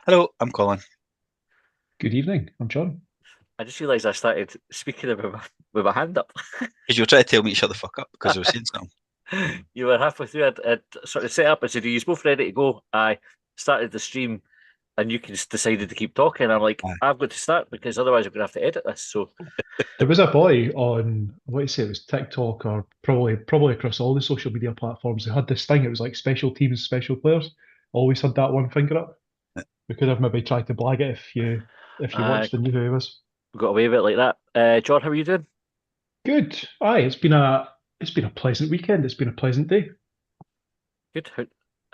Hello, I'm Colin. Good evening. I'm John. I just realised I started speaking with my hand up. Because you were trying to tell me to shut the fuck up because I was saying something. You were halfway through. I'd sort of set up. I said, "Are you both ready to go?" I started the stream, and you just decided to keep talking. I'm like, Aye. I've got to start because otherwise I'm going to have to edit this. So, There was a boy on, what do you say, it was TikTok or probably across all the social media platforms. They had this thing. It was like special teams, special players. Always had that one finger up. We could have maybe tried to blag it if you I watched and knew who he was. got away with it like that. John, how are you doing? Good. Aye, it's been a pleasant weekend. It's been a pleasant day. Good.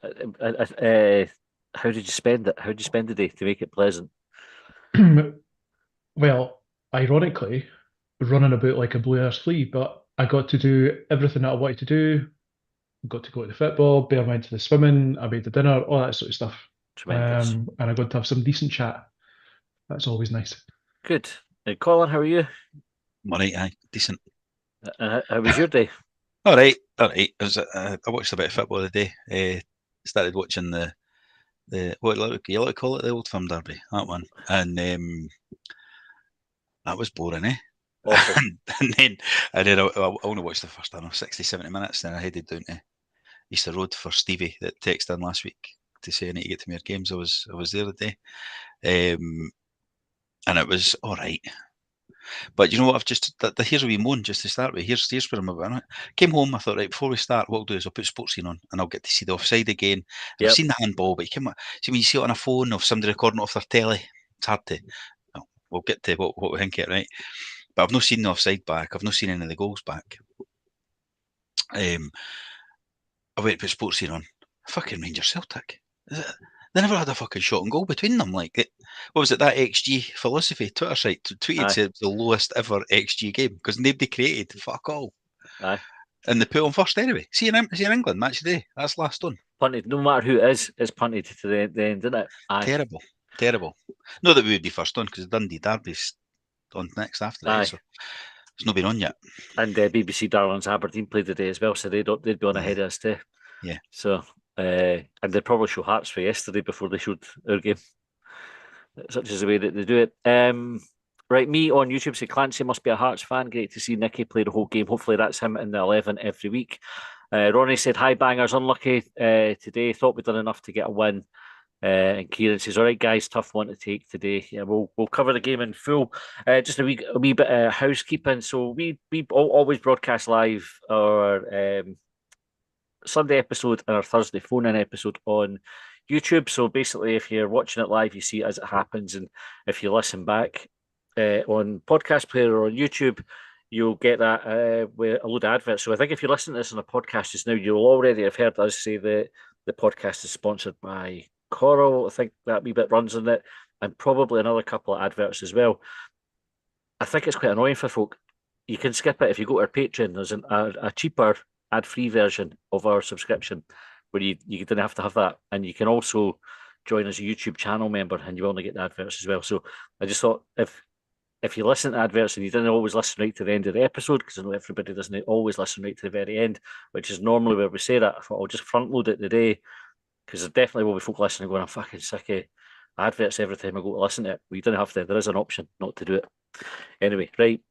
How did you spend it? How did you spend the day to make it pleasant? Well, ironically, running about like a blue air flea, but I got to do everything that I wanted to do. Got to go to the football, Bear went to the swimming, I made the dinner, all that sort of stuff. Tremendous. And I got to have some decent chat. That's always nice. Good. Colin, how are you? All right, aye, decent. How was your day? All right, all right. I watched a bit of football today. Started watching the what you like to call it, the Old Firm Derby, that one, and that was boring, eh? Awful. and then I only watched the first, I don't know, 60, 70 minutes. Then I headed down to Easter Road for Stevie that texted in last week to say I need to get to more games. I was there today, and it was all right. But you know what? Here's a wee moan just to start with. Here's where I'm about it. Came home, I thought, right, before we start, what I'll do is I'll put sports scene on and I'll get to see the offside again. I've Yep. seen the handball, but see when you see it on a phone or somebody recording it off their telly, it's hard to. Well, we'll get to what we think it, right? But I've not seen the offside back. I've not seen any of the goals back. I went to put sports scene on. Fucking Rangers Celtic. They never had a fucking shot on goal between them. Like, what was it? That XG philosophy Twitter site tweeted Aye. said the lowest ever XG game because nobody created fuck all, Aye. and they put on first anyway. See in England match of the day. That's last done. Punted. No matter who it is, it's punted to the end, isn't it? Aye. Terrible, terrible. Not that we would be first on because Dundee Derby's on next after that, Aye. so it's not been on yet. And BBC Darlings Aberdeen played today as well, so they'd be on ahead of us too. Yeah. So, and they'd probably show Hearts for yesterday before they showed our game. Such is the way that they do it. Right, me on YouTube say Clancy must be a Hearts fan. Great to see Nicky play the whole game. Hopefully that's him in the 11 every week. Ronnie said, hi bangers, unlucky today. Thought we'd done enough to get a win. And Kieran says, all right, guys, tough one to take today. Yeah, we'll cover the game in full. Just a wee bit of housekeeping. So we always broadcast live our Sunday episode and our Thursday phone-in episode on YouTube. So basically, if you're watching it live, you see it as it happens, and if you listen back on podcast player or on YouTube, you'll get that with a load of adverts. So I think if you listen to this on a podcast just now, you'll already have heard us say that the podcast is sponsored by Coral. I think that wee bit runs on it, and probably another couple of adverts as well. I think it's quite annoying for folk. You can skip it if you go to our Patreon. There's a cheaper ad-free version of our subscription where you didn't have to have that, and you can also join as a YouTube channel member, and you only get the adverts as well. So I just thought if you listen to adverts and you didn't always listen right to the end of the episode, because I know everybody doesn't always listen right to the very end, which is normally where we say that, I thought I'll just front load it today, because there definitely will be folk listening going, I'm fucking sick of adverts every time I go to listen to it. We don't have to. There is an option not to do it. Anyway, right.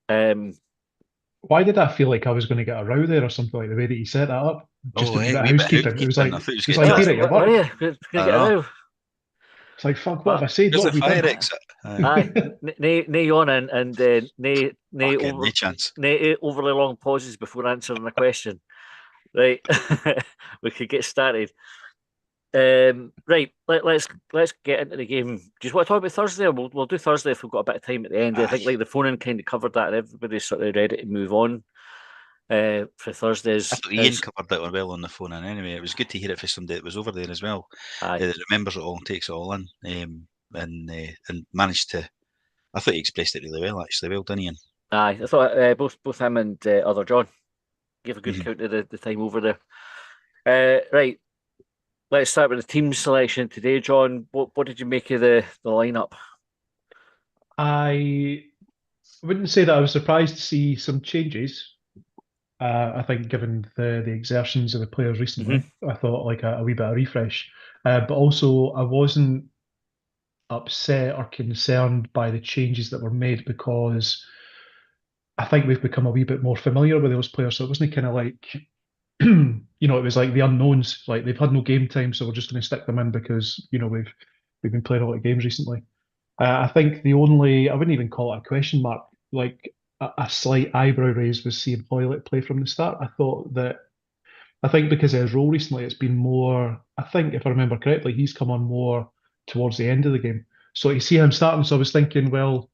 Why did I feel like I was going to get a row there or something like the way that you set that up? Just a wee bit of Wee bit of housekeeping. It was housekeeping. like I thought you was it's getting like to here that. at your Oh work. yeah, we're gonna I get a know. row. It's like fuck. What have I said? Here's What the have we fire done? exit. Aye, nay on and nay Fucking over no chance. nay overly long pauses before answering a question. Right, we could get started. Right, let's get into the game. Do you want to talk about Thursday? Or we'll do Thursday if we've got a bit of time at the end. I think Aye. like the phone in kind of covered that, and everybody's sort of ready to move on. For Thursdays, I thought Ian covered that well on the phone, and anyway, it was good to hear it from somebody that was over there as well, aye, that remembers it all and takes it all in, and managed to. I thought he expressed it really well, actually. Well done, Ian. aye. I thought both him and other John gave a good Mhm. count of the time over there. Right, let's start with the team selection today, John. What did you make of the lineup? I wouldn't say that I was surprised to see some changes. I think given the exertions of the players recently, I thought like a wee bit of refresh. But also I wasn't upset or concerned by the changes that were made, because I think we've become a wee bit more familiar with those players. So it wasn't kind of like, it was like the unknowns. Like, they've had no game time, so we're just going to stick them in because we've been playing a lot of games recently. I think I wouldn't even call it a question mark. Like, a slight eyebrow raise was seeing Hoylett play from the start. I think because of his role recently, it's been more. I think, if I remember correctly, he's come on more towards the end of the game. So you see him starting. So I was thinking, well,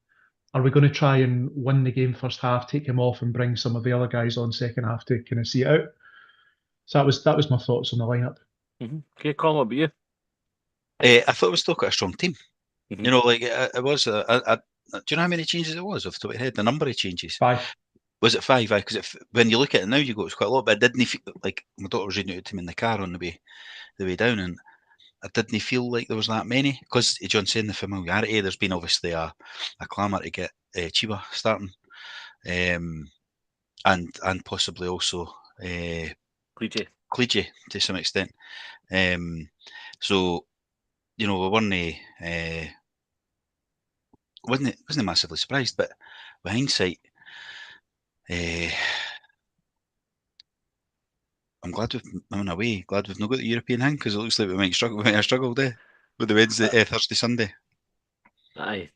are we going to try and win the game first half, take him off, and bring some of the other guys on second half to kind of see it out? So that was my thoughts on the lineup. Okay, Colin, what about you? I thought we still got a strong team. It was. Do you know how many changes it was off the top of your head? The number of changes. 5. Was it 5? Because when you look at it now, you go, it's quite a lot. But I didn't feel like my daughter was reading it to me in the car on the way down, and I didn't feel like there was that many. Because John saying the familiarity, there's been obviously a clamour to get Chiba starting, and possibly also Cleege to some extent. So we weren't wasn't massively surprised, but with hindsight, I'm glad we've not got the European hang, because it looks like we might have struggled with the Wednesday, Thursday, Sunday. Aye.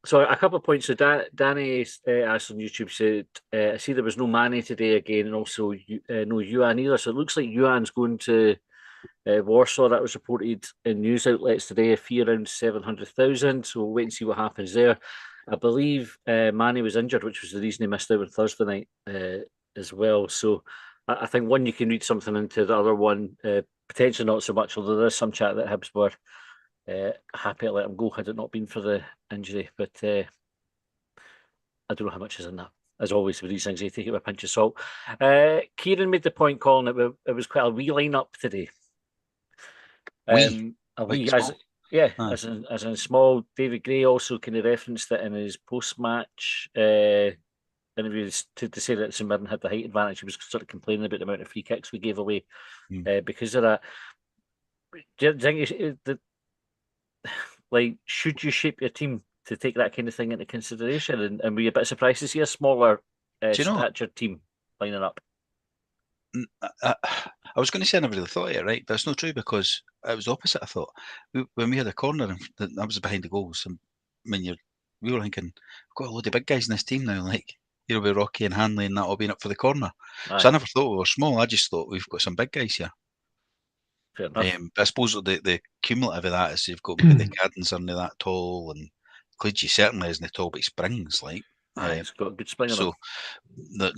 So a couple of points. So Danny asked on YouTube, said, I see there was no Manny today again, and also no Yuan either. So it looks like Yuan's going to Warsaw. That was reported in news outlets today. A fee around 700,000. So we'll wait and see what happens there. I believe Manny was injured, which was the reason he missed out on Thursday night as well. So I think one, you can read something into the other one, potentially not so much, although there's some chat that Hibs were happy to let him go had it not been for the injury. But I don't know how much is in that. As always with these things, you take it with a pinch of salt. Kieran made the point, Colin, that it was quite a wee line-up today. As in small. David Gray also kind of referenced it in his post-match interviews to say that St Mirren had the height advantage. He was sort of complaining about the amount of free kicks we gave away because of that. Do you think should you shape your team to take that kind of thing into consideration? And were you a bit surprised to see a smaller statured team lining up? I was going to say I never really thought of it, right? But it's not true, because it was the opposite. I thought when we had a corner and I was behind the goals, and we were thinking, we've got a load of big guys in this team now, like with Rocky and Hanley and that all being up for the corner. Aye. So I never thought we were small. I just thought we've got some big guys here. Fair enough. But I suppose the cumulative of that is you've got maybe the Caddens aren't that tall, and Cleege certainly isn't tall, but he springs like. He's got a good spring. So, there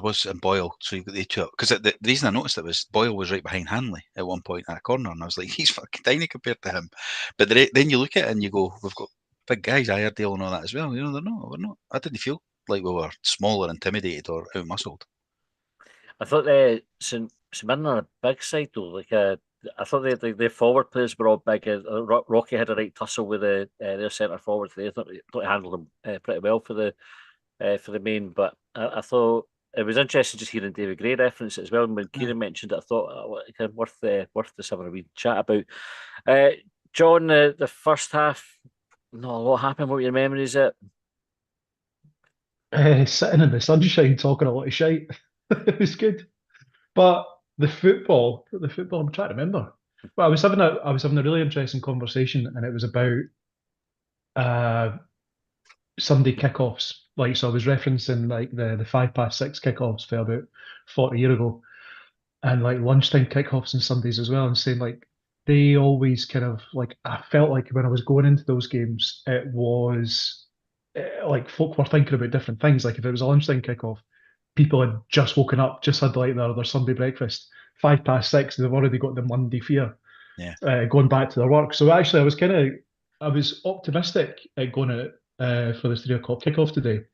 was in Boyle, so you've got the two. Because the reason I noticed it was Boyle was right behind Hanley at one point at a corner, and I was like, he's fucking tiny compared to him. But then you look at it and you go, we've got big guys, Iredale and all that as well. They're not. We're not. I didn't feel like we were small or intimidated or out-muscled. I thought St Mirren are a big side though. I thought their forward players were all big. Rocky had a right tussle with their centre forwards. They thought he handled them pretty well for the main. But I thought it was interesting just hearing David Gray reference it as well. And when Kieran mentioned it, I thought worth just having a wee chat about. John, the first half, not a lot happened. What were your memories of it? Sitting in the sunshine talking a lot of shite. It was good. But the football, I'm trying to remember. Well, I was having a really interesting conversation, and it was about Sunday kickoffs. So I was referencing the 6:05 kickoffs for about 40 years ago, and lunchtime kickoffs on Sundays as well, and saying they always kind of I felt like when I was going into those games, it was folk were thinking about different things. If it was a lunchtime kickoff, people had just woken up, just had their Sunday breakfast. 6:05, they've already got the Monday fear, going back to their work. So actually, I was optimistic at going out for the 3:00 kickoff today.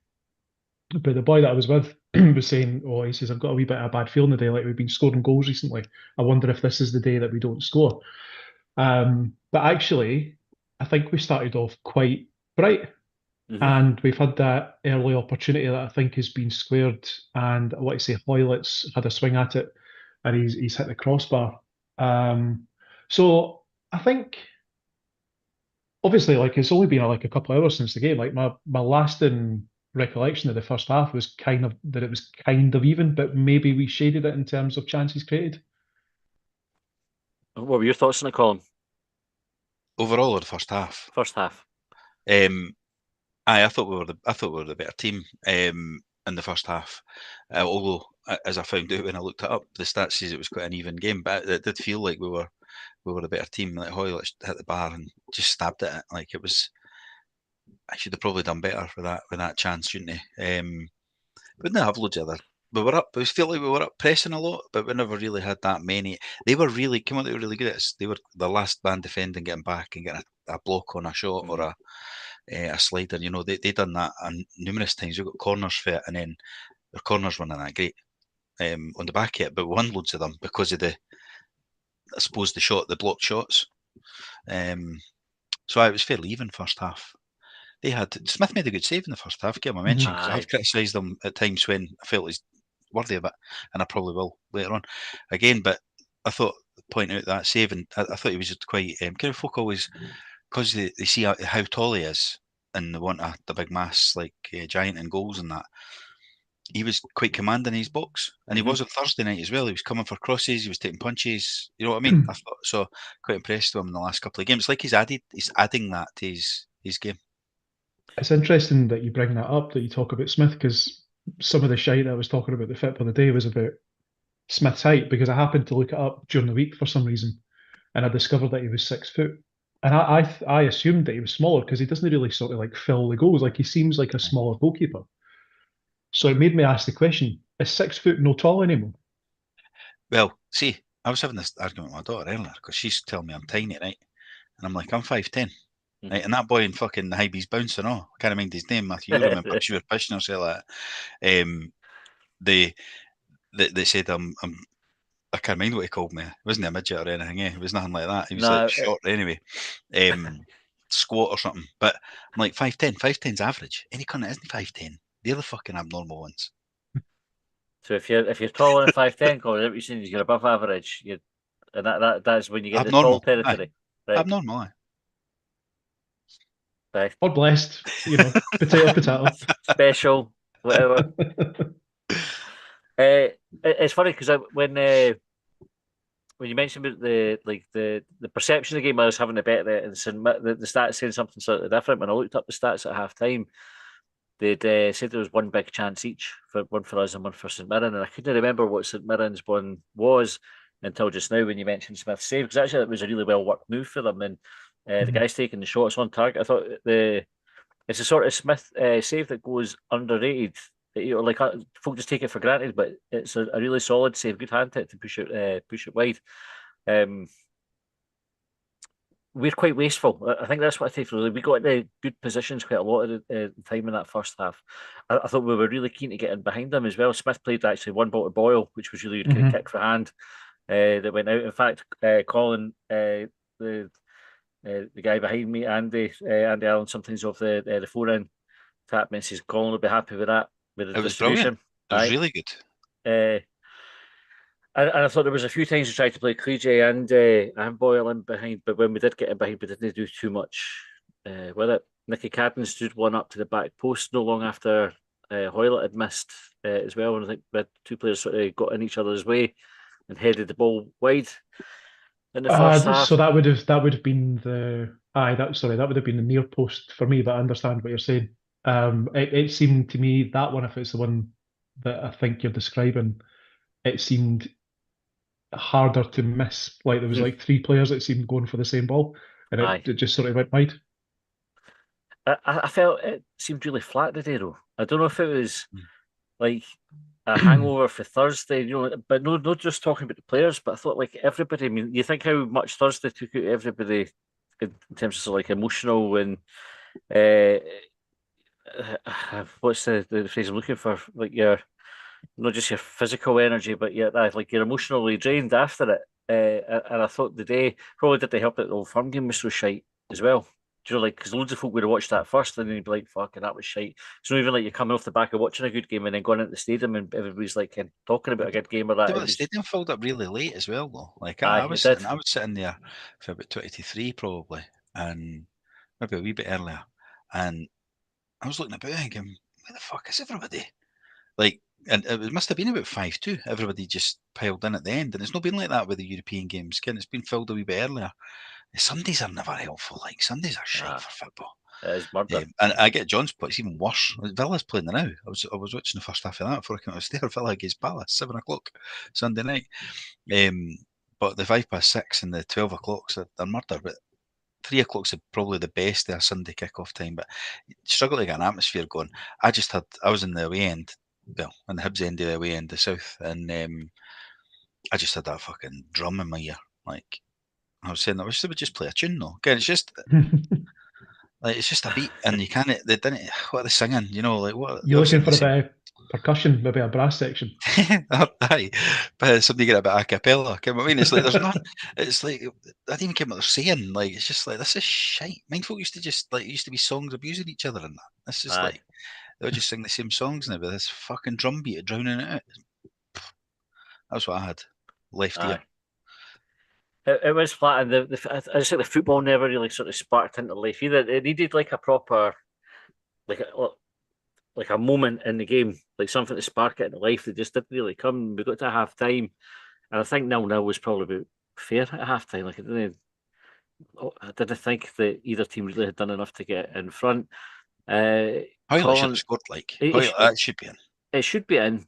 But the boy that I was with was saying, he says, I've got a wee bit of a bad feeling today. We've been scoring goals recently. I wonder if this is the day that we don't score. But actually, I think we started off quite bright. And we've had that early opportunity that I think has been squared. And I want to say Hoylett's had a swing at it, and he's hit the crossbar. So I think obviously, like it's only been like a couple of hours since the game. Like my lasting recollection of the first half was kind of that it was kind of even, but maybe we shaded it in terms of chances created. What were your thoughts on it, Colin? Overall, or the first half? First half. I thought we were the better team in the first half. Although, as I found out when I looked it up, the stats says it was quite an even game, but it did feel like we were the better team. Like Hoylett hit the bar and just stabbed at it. Like it was. I should have probably done better with that chance, shouldn't he? We didn't have loads of other. We were up. It felt like we were up pressing a lot, but we never really had that many. They were really really good at us. They were the last man defending, getting back and getting a block on a shot or a slider. You know, they done that numerous times. We got corners for it, and then their corners weren't that great on the back of it, but we won loads of them because of the blocked shots. So it was fairly even first half. They had Smith made a good save in the first half. Give him a mention because I've criticised them at times when I felt he's worthy of it, and I probably will later on again. But I thought point out that save, and I thought he was just quite. Kind of folk always, because they see how tall he is, and they want the big mass like giant in goals and that. He was quite commanding his box, and he was on Thursday night as well. He was coming for crosses, he was taking punches. You know what I mean? I thought so. Quite impressed with him in the last couple of games. It's like he's adding that to his game. It's interesting that you bring that up, that you talk about Smith, because some of the shite I was talking about the FIP of the day was about Smith's height, because I happened to look it up during the week for some reason, and I discovered that he was 6 foot. And I assumed that he was smaller because he doesn't really sort of like fill the goals. Like he seems like a smaller goalkeeper. So it made me ask the question: is 6 foot no tall anymore? Well, see, I was having this argument with my daughter earlier because she's telling me I'm tiny, right? And I'm like, I'm 5'10". Right, and that boy in fucking the Hibs bouncing off. I can't mind his name, Matthew. You remember she was pushing herself like that. They said I can't mind what he called me. It wasn't a midget or anything, It was nothing like that. He was like short anyway. Squat or something. But I'm like 5'10". 5'10's average. Any cunt that isn't 5'10, they're the fucking abnormal ones. So if you're taller than 5'10", Colin, what you're saying is you're above average. And that's when you get Abnormal, the tall territory. Right. Abnormal, aye. Right. Or blessed, potato. Special, whatever. It's funny because when you mentioned about the perception of the game, I was having a bet that the stats saying something slightly different. When I looked up the stats at half time, they'd said there was one big chance each, one for us and one for St Mirren, and I couldn't remember what St Mirren's one was until just now when you mentioned Smith's save, because actually it was a really well worked move for them, and the guy's taking the shots on target. I thought it's a sort of Smith save that goes underrated. Like folk just take it for granted, but it's a really solid save, good hand hit to push it wide. We're quite wasteful. I think that's what I take from it. We got into good positions quite a lot of the time in that first half. I thought we were really keen to get in behind them as well. Smith played actually one ball to Boyle, which was really good kind of kick for hand that went out. In fact, Colin, the guy behind me, Andy Allen, sometimes off the forehand tap and says Colin will be happy with that. With the it was brilliant. It was really good. And I thought there was a few times we tried to play Cleege and Boyle in behind, but when we did get in behind, we didn't do too much with it. Nicky Cadden stood one up to the back post no long after Hoylett had missed as well, and I think we had two players sort of got in each other's way and headed the ball wide in the first half. So that would have been the that would have been the near post for me, but I understand what you're saying. It seemed to me that one, if it's the one that I think you're describing, it seemed harder to miss. Like there was like three players that seemed going for the same ball, and it just sort of went wide. I felt it seemed really flat today, though. I don't know if it was like a hangover for Thursday, but not just talking about the players, but I thought like everybody. I mean, you think how much Thursday took out everybody in terms of like emotional and what's the phrase I'm looking for? Like your not just your physical energy, but like you're emotionally drained after it. And I thought the day probably did help that the Old Firm game was so shite as well. Do you know, like, because loads of folk would have watched that first and then you'd be like, fucking, that was shite. So even like you're coming off the back of watching a good game and then going into the stadium and everybody's like talking about a good game or that. The stadium filled up really late as well, though. Like I was sitting there for about 20 to 3 probably, and maybe a wee bit earlier, and I was looking about thinking, where the fuck is everybody? Like, and it must have been about 5-2. Everybody just piled in at the end, and it's not been like that with the European games. Ken, it's been filled a wee bit earlier. The Sundays are never helpful. Like, Sundays are shite for football. It is murder. And I get John's point. It's even worse. Villa's playing now. I was watching the first half of that before I came upstairs. Villa against Palace, 7 o'clock Sunday night. But the 6:05 and the 12 o'clocks are murder. But 3 o'clock's probably the best of a Sunday kick-off time. But you struggle to get an atmosphere going. I was in the away end, well, in the Hibs end of the away end, the south, and I just had that fucking drum in my ear. Like, I was saying, I wish they would just play a tune though. Again, it's just like, it's just a beat, and you can't. They didn't. What are they singing? You know, like what? You're looking for a bit of percussion, maybe a brass section. Aye, but somebody get a bit a cappella. I mean, it's like there's not. It's like I didn't even get what they're saying. Like, it's just like, this is shite. Mindful used to be songs abusing each other and that. This is like they'll just sing the same songs now with this fucking drum beat drowning it out. That's what I had left here. It was flat, and I just think the football never really sort of sparked into life either. It needed like a proper, like a moment in the game, like something to spark it into life. They just didn't really come. We got to half time, and I think 0-0 was probably about fair at half time. Like, I didn't think that either team really had done enough to get in front. Colin should have scored. Like, that should be in. It should be in.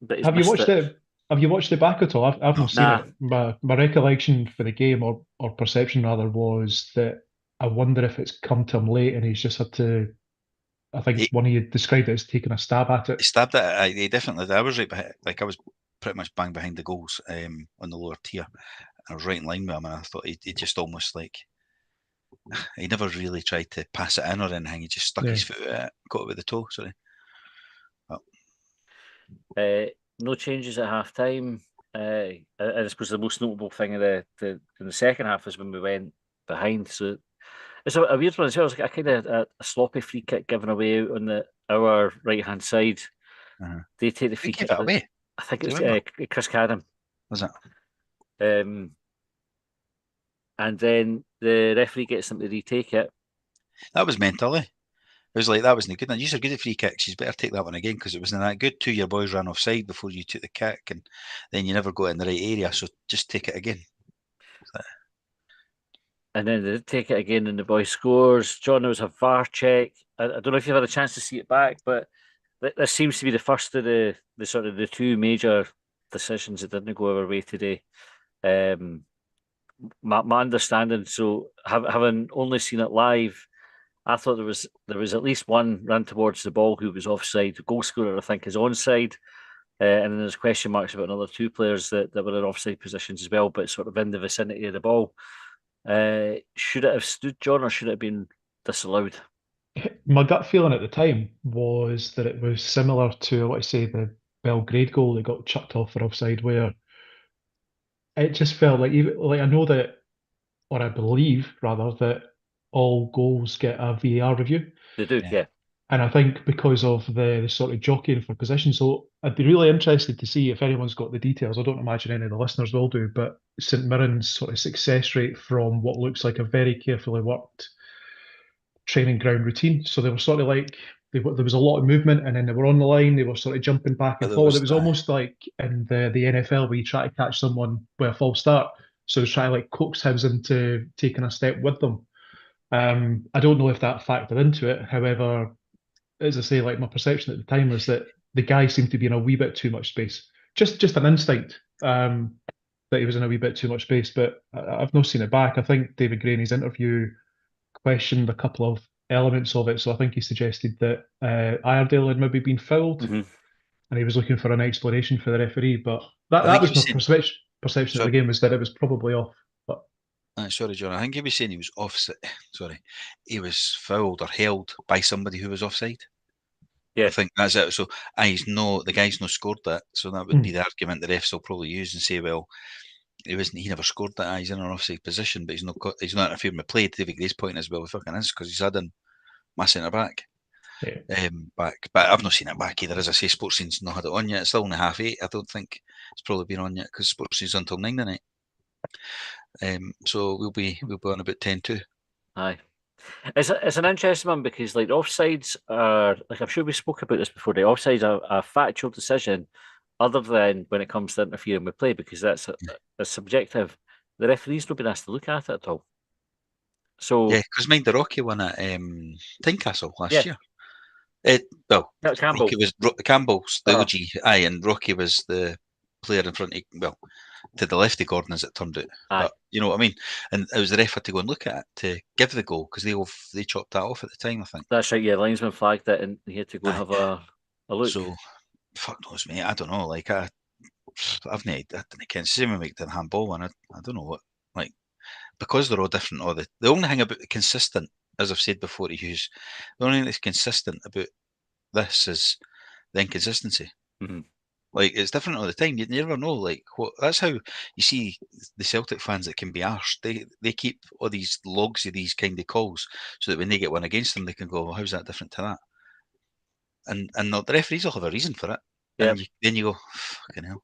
But have you watched it? Have you watched it back at all? I've not seen it. My recollection for the game, or perception rather, was that I wonder if it's come to him late and he's just had to. I think one of you described it as taking a stab at it. He stabbed it. He definitely did. I was right behind. Like, I was pretty much bang behind the goals on the lower tier. I was right in line with him, and I thought he just almost like he never really tried to pass it in or anything. He just stuck his foot at it, got it with the toe. Sorry. No changes at half time. I suppose the most notable thing in the second half is when we went behind. So it's a weird one as well. It was like a kind of a sloppy free kick given away out on our right hand side. They take the free kick away. I think it was Chris Cadden. Was it? And then the referee gets them to retake it. That was mental, eh? It was like, that wasn't good. You're good at free kicks. You better take that one again, because it wasn't that good. 2 of your boys ran offside before you took the kick, and then you never got in the right area. So just take it again. And then they did take it again, and the boy scores. John, there was a VAR check. I don't know if you've had a chance to see it back, but this seems to be the first of the sort of the two major decisions that didn't go our way today. My understanding, so having only seen it live, I thought there was at least one ran towards the ball who was offside. The goal scorer, I think, is onside. And then there's question marks about another two players that were in offside positions as well, but sort of in the vicinity of the ball. Should it have stood, John, or should it have been disallowed? My gut feeling at the time was that it was similar to, the Belgrade goal that got chucked off for offside, where it just felt like I know that, or I believe rather, that all goals get a VAR review. They do, yeah. And I think because of the sort of jockeying for position, so I'd be really interested to see if anyone's got the details. I don't imagine any of the listeners will do, but St Mirren's sort of success rate from what looks like a very carefully worked training ground routine. So they were sort of like, there was a lot of movement, and then they were on the line, they were sort of jumping back and forward. It was almost like in the NFL where you try to catch someone with a false start. So try to like coax Hibs into taking a step with them. I don't know if that factored into it. However, as I say, like, my perception at the time was that the guy seemed to be in a wee bit too much space. Just an instinct that he was in a wee bit too much space. But I've not seen it back. I think David Gray in his interview questioned a couple of elements of it. So I think he suggested that Iredale had maybe been fouled, and he was looking for an explanation for the referee. But that was my perception of the game, was that it was probably off. But sorry, John. I think he was saying he was offside. Sorry, he was fouled or held by somebody who was offside. Yeah, I think that's it. So the guy's not scored that. So that would be the argument the refs will probably use and say, well, he never scored that. He's in an offside position, but he's not interfering with play. David Gray's point as well, fucking is, because he's had in my centre back. Yeah. Back, but I've not seen it back either. As I say, Sportscene's not had it on yet. It's still only 8:30. I don't think it's probably been on yet, because Sportscene's until 9 tonight. So we'll be on about 10 too. Aye. It's an interesting one because like the offsides are like I'm sure we spoke about this before. The offsides are a factual decision, other than when it comes to interfering with play, because that's a subjective. The referee's not been asked to look at it at all. So Yeah, because mind the Rocky won at Tynecastle last Yeah. year. Campbell. Rocky was Campbell's the Uh-huh. OG, aye, and Rocky was the player in front of, to the left of Gordon as it turned out. Aye. But you know what I mean? And it was the ref had to go and look at it to give the goal because they chopped that off at the time, I think. That's right, yeah. The linesman flagged it and he had to go and Aye. have a look. So, fuck knows, mate. I don't know. Like, I can't see me make the handball one. I don't know what, like, because they're all different. The only thing about consistent, as I've said before to you, the only thing that's consistent about this is the inconsistency. Mhm. Like, it's different all the time. You never know. Like, that's how you see the Celtic fans that can be arsed. They keep all these logs of these kind of calls so that when they get one against them, they can go, well, how's that different to that? And the referees will have a reason for it. Yep. And then you go, fucking hell.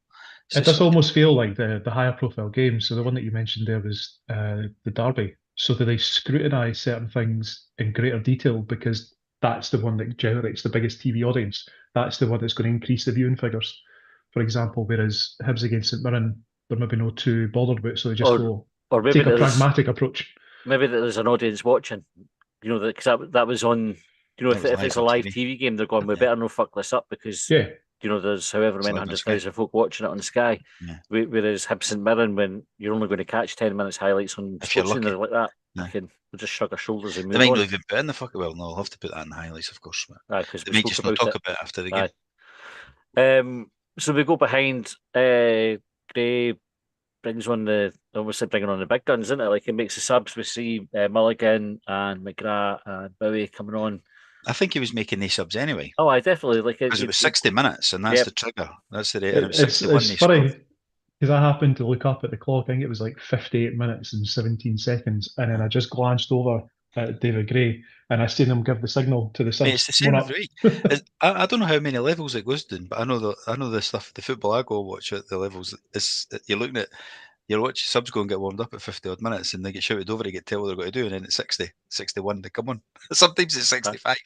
It does almost feel like the higher profile games. So the one that you mentioned there was the Derby. So do they scrutinise certain things in greater detail because that's the one that generates the biggest TV audience? That's the one that's going to increase the viewing figures, for example. Whereas Hibs against St Mirren, they're maybe not too bothered about, so they just or maybe take a pragmatic approach. Maybe there's an audience watching, you know, because that was on, you know, if it's a live TV game, they're going, we better not fuck this up because, yeah, you know, there's however many 100,000 folk watching it on the Sky. Yeah. Whereas Hibs St Mirren, when you're only going to catch 10 minutes highlights on Sportscenter like that, we'll just shrug our shoulders and move on. They might not even put in the fuck. Well, no, I'll have to put that in the highlights, of course. Because they might just not talk about it after the game. So we go behind. Gray brings on bringing on the big guns, isn't it? Like, it makes the subs. We see Mulligan and McGrath and Bowie coming on. I think he was making these subs anyway. Oh, I definitely like it. Because it was 60 minutes, and that's the trigger. That's the rate. And it was 61. It's funny because I happened to look up at the clock. I think it was like 58 minutes and 17 seconds, and then I just glanced over at David Gray, and I seen him give the signal to the subs. It's the same, right? I don't know how many levels it goes down, but I know the stuff. The football I go watch at the levels is you're watching subs go and get warmed up at 50 odd minutes, and they get shouted over to get tell what they're going to do, and then it's 60, 61 they come on. Sometimes it's 65,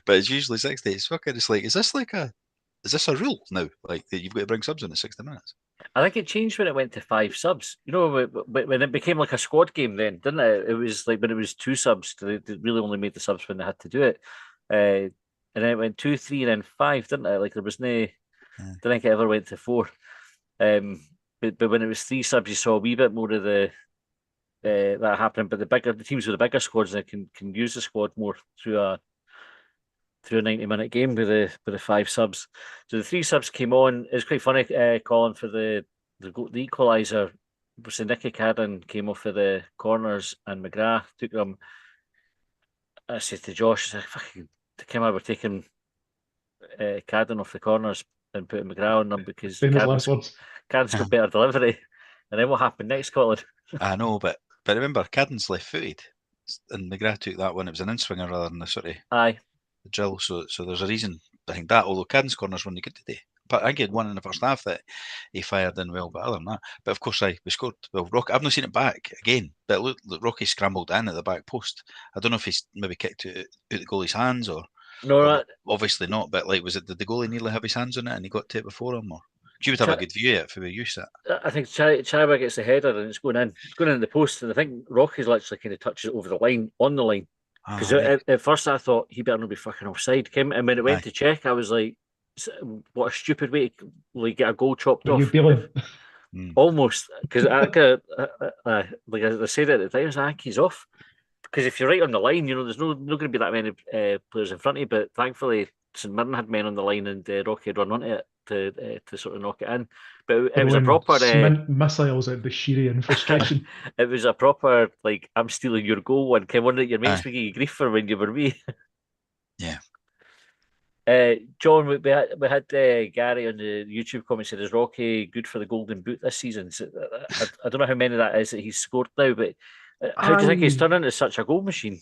but it's usually 60. It's fucking. It's like, is this a rule now? Like that you've got to bring subs in at 60 minutes? I think it changed when it went to 5 subs. You know, when it became like a squad game, then didn't it? It was like when it was 2 subs. They really only made the subs when they had to do it, and then it went 2, 3, and then 5, didn't it? Like there was no. I don't think it ever went to 4. But when it was 3 subs, you saw a wee bit more of the that happening. But the teams with the bigger squads, they can use the squad more through a 90-minute game with the 5 subs. So the 3 subs came on. It was quite funny, Colin, for the equalizer. So Nicky Cadden came off for the corners and McGrath took them. I said to Josh, fucking came out, we're taking Cadden off the corners and putting McGrath on them because Cadden's got better delivery. And then what happened next, Colin? I know, but remember, Cadden's left-footed and McGrath took that one. It was an in-swinger rather than the drill, so there's a reason behind that. Although Cadden's corners weren't good today, but I think he had one in the first half that he fired in well. But other than that, but of course, we scored. Well, Rocky, I've not seen it back again, but it looked like Rocky scrambled in at the back post. I don't know if he's maybe kicked it out the goalie's hands or obviously not. But like, did the goalie nearly have his hands on it and he got to it before him, or you would have a good view of it if we were used to it? I think Chaiwa gets the header and it's going in the post, and I think Rocky's literally kind of touches it over the line, on the line. Because at first I thought he better not be fucking offside, Kim. And when it went to check, I was like, what a stupid way to like get a goal chopped off. Almost. Because like I said at the time, I think he's off. Because if you're right on the line, you know, there's no going to be that many players in front of you. But thankfully, St Mirren had men on the line and Rocky had run onto it to sort of knock it in. But it was a proper missiles at Bashiri in frustration. It was a proper like, I'm stealing your goal one. One that your mates would give you grief for when you were me. Yeah. John, we had Gary on the YouTube comment said, is Rocky good for the Golden Boot this season? So, I don't know how many that is that he's scored now, but how do you think he's turned into such a goal machine?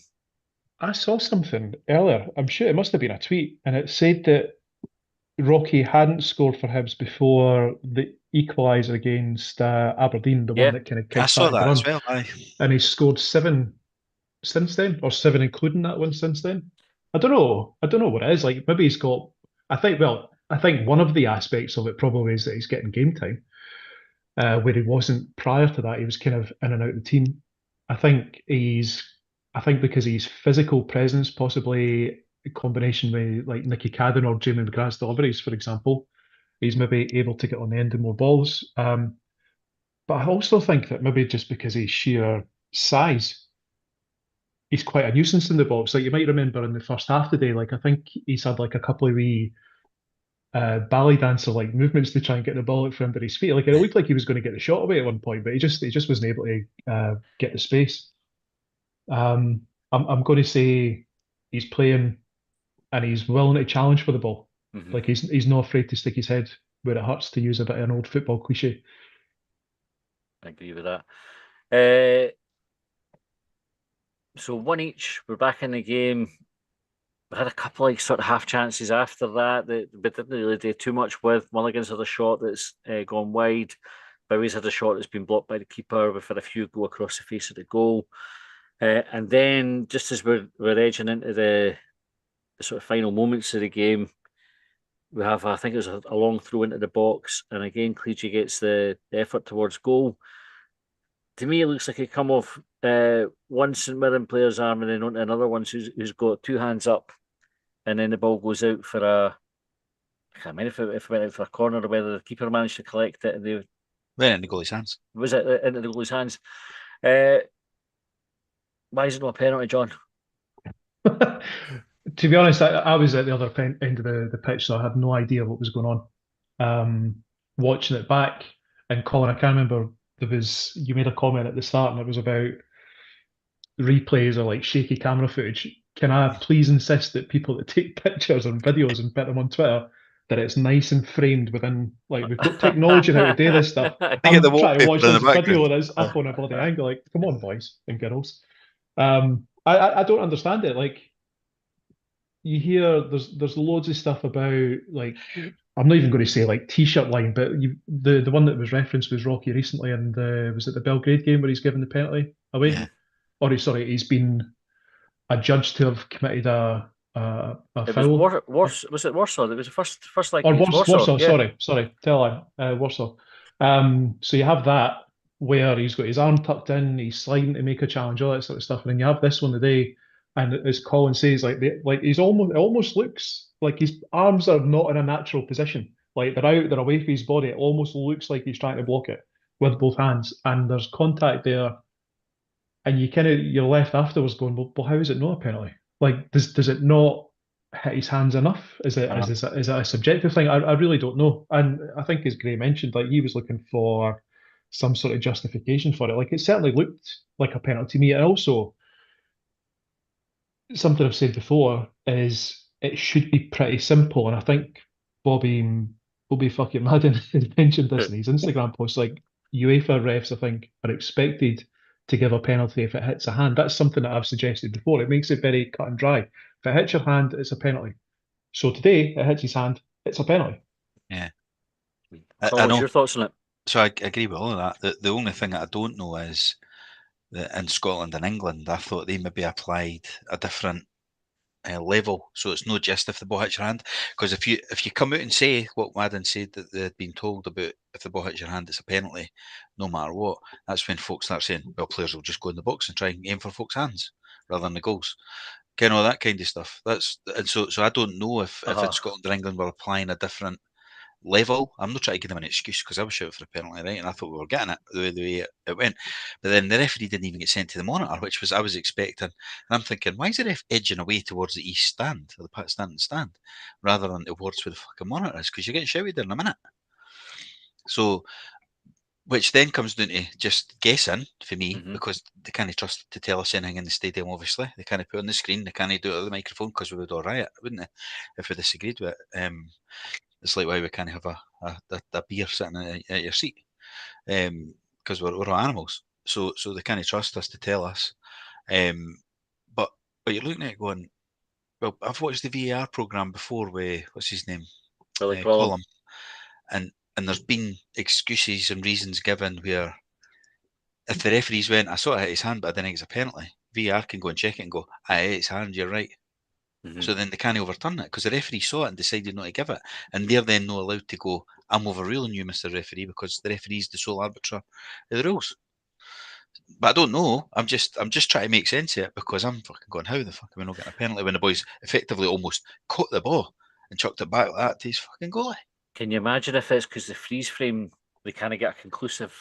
I saw something earlier. I'm sure it must have been a tweet, and it said that Rocky hadn't scored for Hibs before the equalizer against Aberdeen, the one that kind of kicked I saw that as well. And he scored 7 since then, or 7 including that one since then. I don't know. I don't know what it is. Like maybe he's got. I think. Well, I think one of the aspects of it probably is that he's getting game time, where he wasn't prior to that. He was kind of in and out of the team. I think he's. I think because his physical presence, possibly a combination with like Nicky Cadden or Jamie McGrath's deliveries, for example, he's maybe able to get on the end of more balls. But I also think that maybe just because he's sheer size, he's quite a nuisance in the box. Like you might remember in the first half today, like I think he's had like a couple of wee ballet dancer like movements to try and get the ball out from under his feet. Like it looked like he was going to get the shot away at one point, but he just wasn't able to get the space. I'm going to say he's playing and he's willing to challenge for the ball. Mhm. Like he's not afraid to stick his head where it hurts, to use a bit of an old football cliche. I agree with that. So 1 each. We're back in the game. We had a couple like sort of half chances after that, but didn't really do too much with. Mulligan's had a shot that's gone wide. Bowie's had a shot that's been blocked by the keeper. We've had a few go across the face of the goal. And then just as we're edging into the sort of final moments of the game, we have, I think it was a long throw into the box. And again, Cleachy gets the effort towards goal. To me, it looks like it come off one St Mirren player's arm and then onto another one who's got two hands up. And then the ball goes out for I can't remember if it went out for a corner or whether the keeper managed to collect it and they Went in the goalie's hands. was it into the goalie's hands. Why is it not a penalty, John? To be honest, I was at the other end of the pitch, so I had no idea what was going on. Watching it back, and Colin, I can't remember, you made a comment at the start, and it was about replays or like shaky camera footage. Can I please insist that people that take pictures and videos and put them on Twitter, that it's nice and framed within, like, we've got technology now to do this stuff. get I'm the trying to watch wallpaper in this the video background. and it's up on a bloody angle. Like, come on, boys and girls. I don't understand it. Like, you hear there's loads of stuff about, like, I'm not even going to say like t-shirt line, but the one that was referenced was Rocky recently, and was it the Belgrade game where he's given the penalty away? Yeah. Or he's been adjudged to have committed a It foul. was it Warsaw? It was the first like Or against Warsaw, yeah. sorry, tell I, Warsaw. So you have that where he's got his arm tucked in, he's sliding to make a challenge, all that sort of stuff, and then you have this one today, and as Colin says, like he's it almost looks like his arms are not in a natural position, like they're away from his body. It almost looks like he's trying to block it with both hands, and there's contact there, and you're left afterwards going, well, how is it not a penalty? Like, does it not hit his hands enough? Is it a subjective thing? I really don't know. And I think, as Gray mentioned, like he was looking for some sort of justification for it. Like it certainly looked like a penalty to me. And also, something I've said before is it should be pretty simple. And I think Bobby fucking Madden had mentioned this in his Instagram post. Like UEFA refs, I think, are expected to give a penalty if it hits a hand. That's something that I've suggested before. It makes it very cut and dry. If it hits your hand, it's a penalty. So today, it hits his hand, it's a penalty. Yeah. I know. What's your thoughts on it? So I agree with all of that. The only thing that I don't know is that in Scotland and England, I thought they maybe applied a different level. So it's not just if the ball hits your hand. Because if you come out and say what Madden said that they'd been told about, if the ball hits your hand, it's a penalty, no matter what, that's when folks start saying, well, players will just go in the box and try and aim for folks' hands rather than the goals. Kind of that kind of stuff. So I don't know if in Scotland or England we're applying a different level. I'm not trying to give them an excuse because I was shouting for a penalty, right? And I thought we were getting it the way it went. But then the referee didn't even get sent to the monitor, which was I was expecting. And I'm thinking, why is the ref edging away towards the east stand, or the stand, rather than towards where the fucking monitor is? Because you're getting shouted there in a minute. So, which then comes down to just guessing for me, because they can't trust to tell us anything in the stadium, obviously. They can't put on the screen, they can't do it on the microphone because we would all riot, wouldn't they, if we disagreed with it. It's like why we can't have a beer sitting at your seat, because we're all animals. So they can't trust us to tell us. But you're looking at it going, well, I've watched the VAR programme before with, what's his name? Colin. And there's been excuses and reasons given where if the referees went, I saw it hit his hand, but I didn't think it's a penalty. VR can go and check it and go, aye, it's hand, you're right. Mhm. So then they can't overturn it because the referee saw it and decided not to give it, and they're then not allowed to go, I'm overruling you, Mr. Referee, because the referee's the sole arbiter of the rules. But I don't know. I'm just trying to make sense of it, because I'm fucking going, how the fuck am I not getting a penalty when the boys effectively almost caught the ball and chucked it back like that to his fucking goalie? Can you imagine if it's because the freeze frame, they kind of get a conclusive.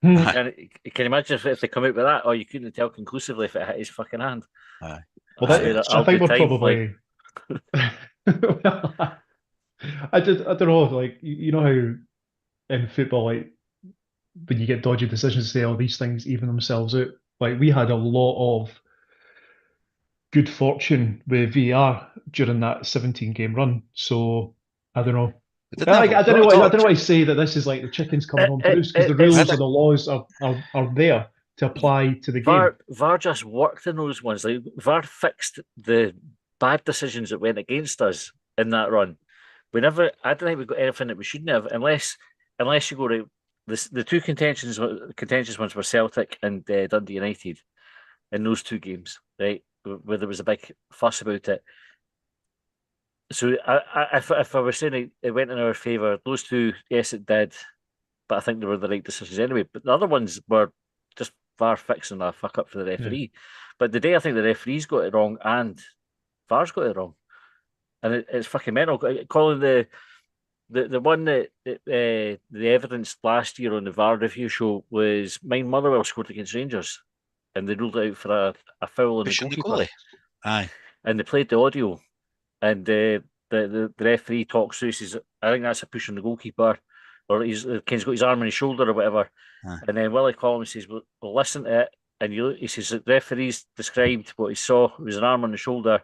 Aye. Can you imagine if they come out with that? Oh, you couldn't tell conclusively if it hit his fucking hand. Aye. Well, I think we're probably. I don't know. Like, you know how in football, like when you get dodgy decisions, say all these things even themselves out. Like, we had a lot of good fortune with VR during that 17-game run. So I don't know. I don't know. I don't know why I say that this is like the chickens coming home to roost, because the rules or the laws are there to apply to the game. VAR just worked in those ones. Like, VAR fixed the bad decisions that went against us in that run. I don't think we got anything that we shouldn't have, unless you go to the two contentious ones were Celtic and Dundee United in those two games, right? Where there was a big fuss about it. So if I was saying it went in our favour, those two, yes, it did, but I think they were the right decisions anyway. But the other ones were just VAR fixing a fuck up for the referee. Yeah. But the day I think the referees got it wrong and VAR's got it wrong, and it's fucking mental. Colin, the one that the evidence last year on the VAR review show was mine Motherwell scored against Rangers, and they ruled out for a foul on the goalkeeper. Aye, and they played the audio. And the referee talks through, says, I think that's a push on the goalkeeper, or Ken's got his arm on his shoulder or whatever. And then Willie Collins says, well, listen to it. And he says, the referee's described what he saw. It was an arm on the shoulder.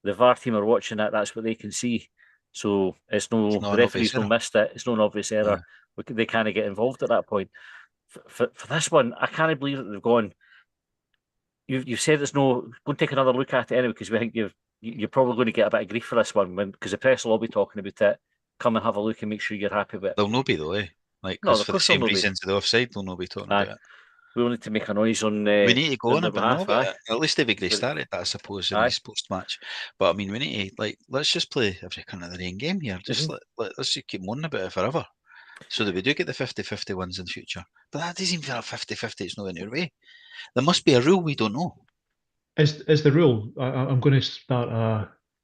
The VAR team are watching it. That's what they can see. So the referees don't missed it. It's not an obvious error. They kind of get involved at that point. For this one, I can't believe that they've gone. You've said it's no. Go and take another look at it anyway, because we think you're probably going to get a bit of grief for this one, because the press will all be talking about it. Come and have a look and make sure you're happy with it. They'll not be though, eh? Like, because for the same reasons of the offside, they'll not be talking about it. We need to make a noise on. We need to go on about it. At least they've started that, I suppose, in this post-match. But I mean, we need to let's just play every kind of the rain game here. Just let's just keep moaning about it forever, so that we do get the 50-50 wins in the future. But that doesn't even feel 50-50. It's not in your way. There must be a rule we don't know. Is the rule? I'm going to start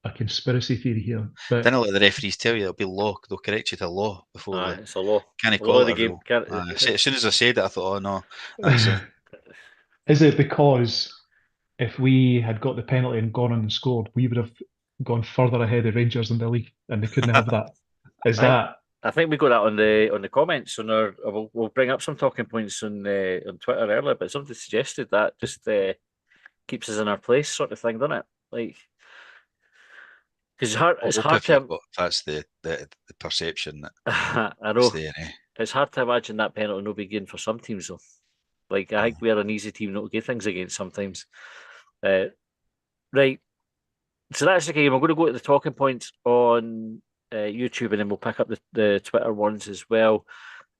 a conspiracy theory here. But then I'll let the referees tell you it'll be law. They'll correct you to law before. It's a law. Can I call it a game? As soon as I said it, I thought, oh no, that's it. Is it because if we had got the penalty and gone on and scored, we would have gone further ahead of Rangers in the league, and they couldn't have that? I think we got that on the comments on our. We'll bring up some talking points on Twitter earlier, but somebody suggested that just keeps us in our place, sort of thing, doesn't it? Like, because it's hard to. That's the perception that I know. It's hard to imagine that penalty no be given for some teams though. Like, I think we're an easy team not to get things against sometimes. Right. So that's the game. I'm going to go to the talking points on YouTube, and then we'll pick up the Twitter ones as well.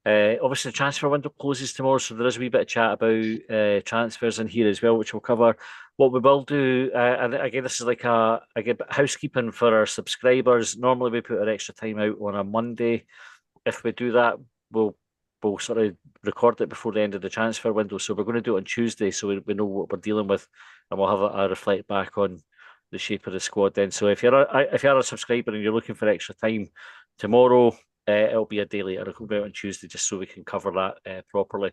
Obviously, the transfer window closes tomorrow, so there is a wee bit of chat about transfers in here as well, which we'll cover. What we will do, and again, this is like a housekeeping for our subscribers. Normally, we put our extra time out on a Monday. If we do that, we'll sort of record it before the end of the transfer window. So we're going to do it on Tuesday, so we know what we're dealing with, and we'll have a reflect back on the shape of the squad then. So if you're a subscriber and you're looking for extra time tomorrow, it'll be a day later. It'll be out on Tuesday just so we can cover that properly.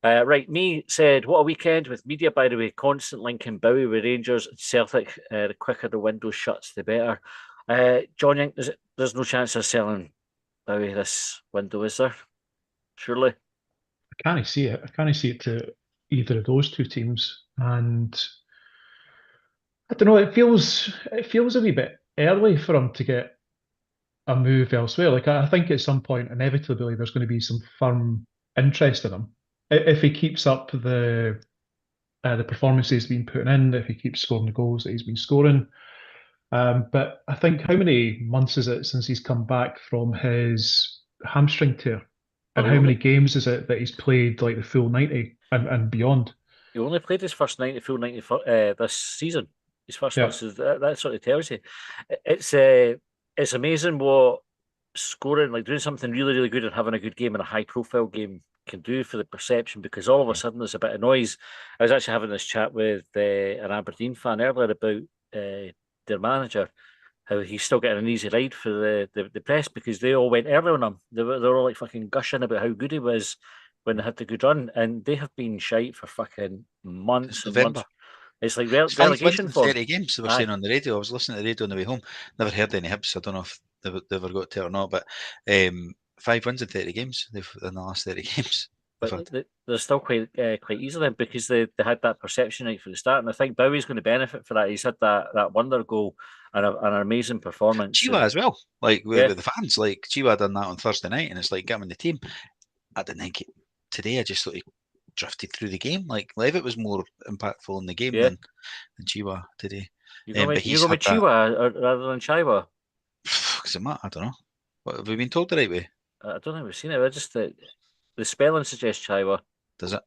Right, me said, what a weekend with media, by the way, constant linking Bowie with Rangers and Celtic. The quicker the window shuts, the better. John, you think there's no chance of selling Bowie this window, is there? Surely. I can't see it. I can't see it to either of those two teams. And I don't know, it feels a wee bit early for him to get a move elsewhere. Like, I think at some point, inevitably, there's going to be some firm interest in him. If he keeps up the performances he's been putting in, if he keeps scoring the goals that he's been scoring. But I think, how many months is it since he's come back from his hamstring tear? And how many games is it that he's played like the full 90 and beyond? He only played his first 90 full 90 this season. His first Yeah. one, so that sort of tells you. It's amazing what scoring, like doing something really, really good and having a good game in a high profile game can do for the perception, because all of a sudden there's a bit of noise. I was actually having this chat with an Aberdeen fan earlier about their manager, how he's still getting an easy ride for the press, because they all went early on him. They were all like fucking gushing about how good he was when they had the good run, and they have been shite for fucking months It's and November. months. It's like It's 5 wins relegation in form. 30 games, they were Aye. saying on the radio. I was listening to the radio on the way home. Never heard any Hibs. I don't know if they've ever got to it or not, but 5 wins in 30 games in the last 30 games. But they're still quite easy then, because they had that perception right from the start, and I think Bowie's going to benefit for that. He's had that wonder goal and an amazing performance. Chiwa as well, like Yeah. with the fans. Like Chiwa done that on Thursday night, and it's like, get him in the team. I didn't think it today. I just thought he drifted through the game. Like Levitt was more impactful in the game than Chiwa today. You're going but with Chiwa rather than Chiwa? I don't know. What, have we been told the right way? I don't think we've seen it. I just the spelling suggests Chiwa. Does it?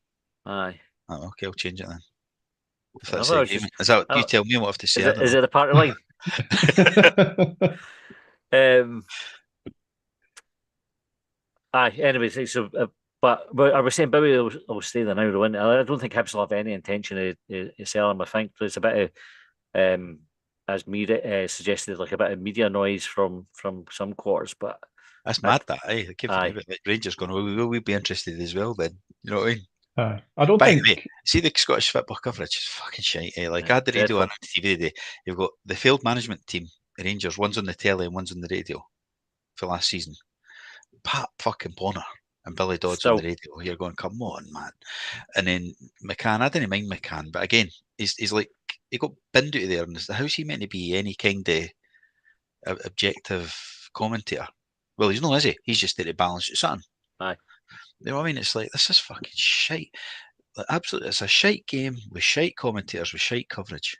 Aye. Oh, okay, I'll change it then. If In that's other the words, agreement. Is that you tell me what I have to say? Is it a part of line? Aye. Anyways, so but I was saying Bowie will stay there now. I don't think Hibs will have any intention of selling him. I think there's a bit of as media suggested, like a bit of media noise from some quarters, but that's mad. That I keep thinking about it. Rangers going, well, will we be interested as well? Then you know what I mean. I don't think. Way, see the Scottish football coverage is fucking shite. Like I had the radio on TV today. You've got the failed management team, the Rangers. One's on the telly and one's on the radio for last season. Pat fucking Bonner and Billy Dodds on the radio. You're going, come on, man. And then McCann. I didn't mind McCann, but again, he's like he got binned out of there. And how's he meant to be any kind of objective commentator? Well, he's not, is he? He's just there to balance it, something. Aye. You know what I mean? It's like, this is fucking shite. Like, absolutely, it's a shite game with shite commentators with shite coverage.